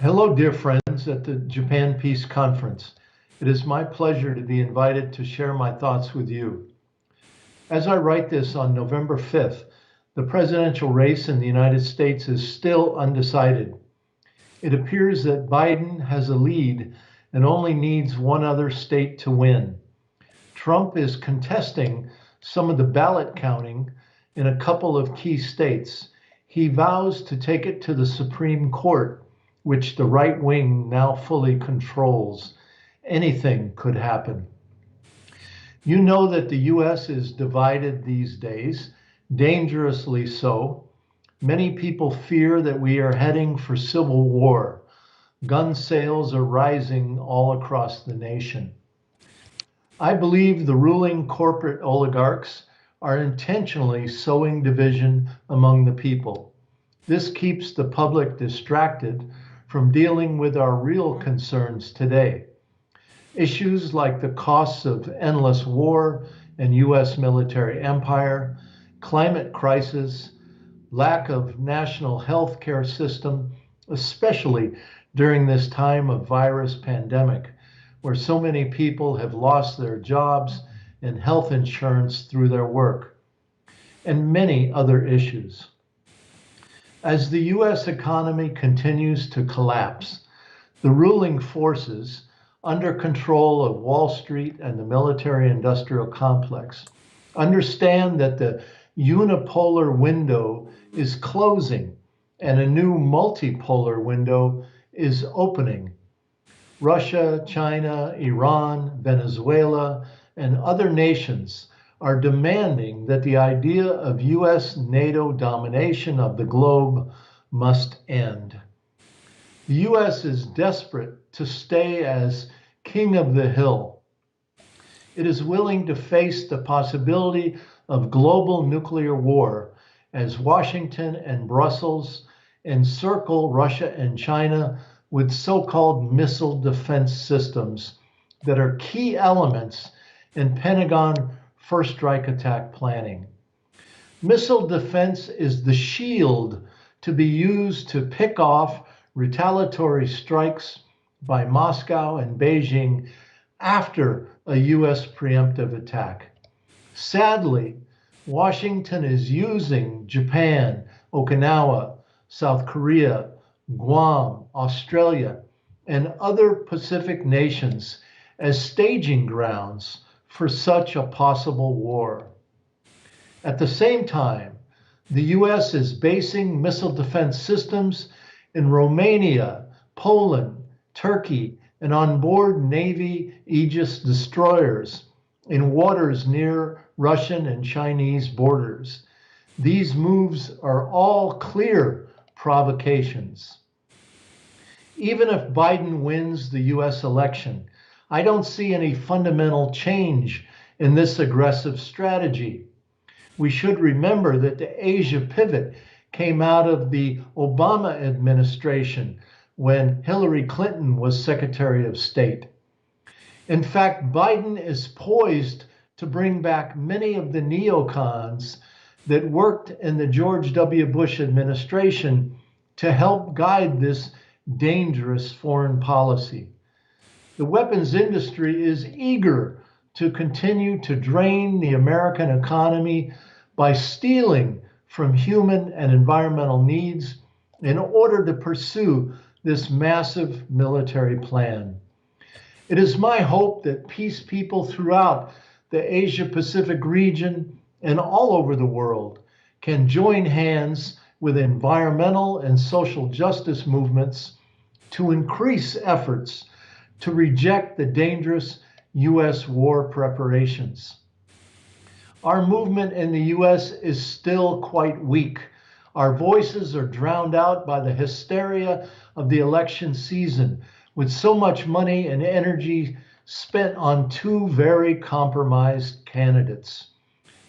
Hello, dear friends at the Japan Peace Conference. It is my pleasure to be invited to share my thoughts with you. As I write this on November 5th, the presidential race in the United States is still undecided. It appears that Biden has a lead and only needs one other state to win. Trump is contesting some of the ballot counting in a couple of key states. He vows to take it to the Supreme Court, which the right wing now fully controls. Anything could happen. You know that the US is divided these days, dangerously so. Many people fear that we are heading for civil war. Gun sales are rising all across the nation. I believe the ruling corporate oligarchs are intentionally sowing division among the people. This keeps the public distracted from dealing with our real concerns today. Issues like the costs of endless war and US military empire, climate crisis, lack of national health care system, especially during this time of virus pandemic, where so many people have lost their jobs and health insurance through their work, and many other issues. As the US economy continues to collapse, the ruling forces, under control of Wall Street and the military-industrial complex, understand that the unipolar window is closing and a new multipolar window is opening. Russia, China, Iran, Venezuela, and other nations are demanding that the idea of US NATO domination of the globe must end. The US is desperate to stay as king of the hill. It is willing to face the possibility of global nuclear war as Washington and Brussels encircle Russia and China with so-called missile defense systems that are key elements in Pentagon first strike attack planning. Missile defense is the shield to be used to pick off retaliatory strikes by Moscow and Beijing after a US preemptive attack. Sadly, Washington is using Japan, Okinawa, South Korea, Guam, Australia, and other Pacific nations as staging grounds for such a possible war. At the same time, the US is basing missile defense systems in Romania, Poland, Turkey, and on board Navy Aegis destroyers in waters near Russian and Chinese borders. These moves are all clear provocations. Even if Biden wins the US election, I don't see any fundamental change in this aggressive strategy. We should remember that the Asia pivot came out of the Obama administration when Hillary Clinton was Secretary of State. In fact, Biden is poised to bring back many of the neocons that worked in the George W. Bush administration to help guide this dangerous foreign policy. The weapons industry is eager to continue to drain the American economy by stealing from human and environmental needs in order to pursue this massive military plan. It is my hope that peace people throughout the Asia-Pacific region and all over the world can join hands with environmental and social justice movements to increase efforts to reject the dangerous US war preparations. Our movement in the US is still quite weak. Our voices are drowned out by the hysteria of the election season, with so much money and energy spent on two very compromised candidates.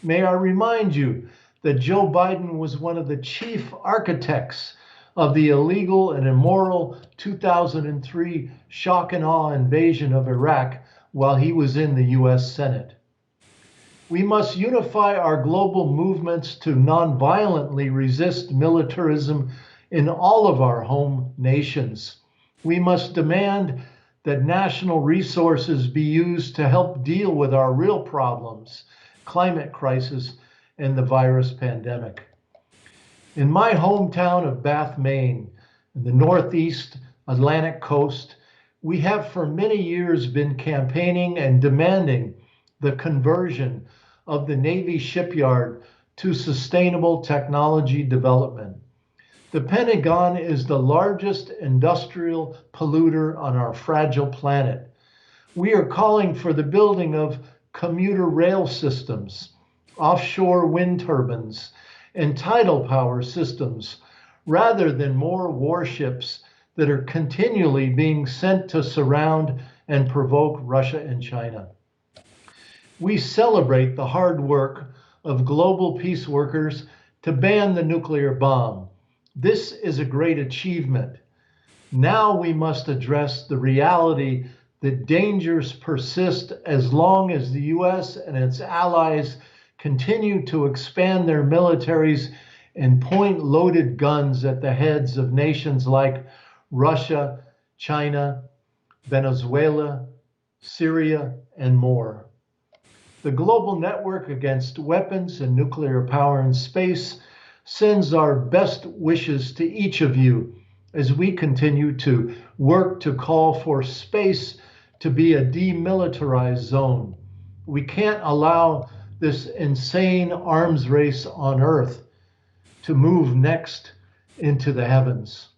May I remind you that Joe Biden was one of the chief architects of the illegal and immoral 2003 shock and awe invasion of Iraq while he was in the US Senate. We must unify our global movements to nonviolently resist militarism in all of our home nations We must demand that national resources be used to help deal with our real problems, climate crisis, and the virus pandemic. In my hometown of Bath, Maine, in the Northeast Atlantic coast, we have for many years been campaigning and demanding the conversion of the Navy shipyard to sustainable technology development. The Pentagon is the largest industrial polluter on our fragile planet. We are calling for the building of commuter rail systems, offshore wind turbines, and tidal power systems, rather than more warships that are continually being sent to surround and provoke Russia and China. We celebrate the hard work of global peace workers to ban the nuclear bomb. This is a great achievement. Now we must address the reality that dangers persist as long as the US and its allies continue to expand their militaries and point loaded guns at the heads of nations like Russia, China, Venezuela, Syria, and more. The Global Network Against Weapons and Nuclear Power in Space sends our best wishes to each of you as we continue to work to call for space to be a demilitarized zone. We can't allow this insane arms race on Earth to move next into the heavens.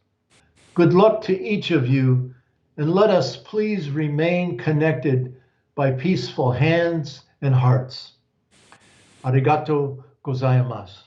Good luck to each of you, and let us please remain connected by peaceful hands and hearts. Arigato gozaimasu.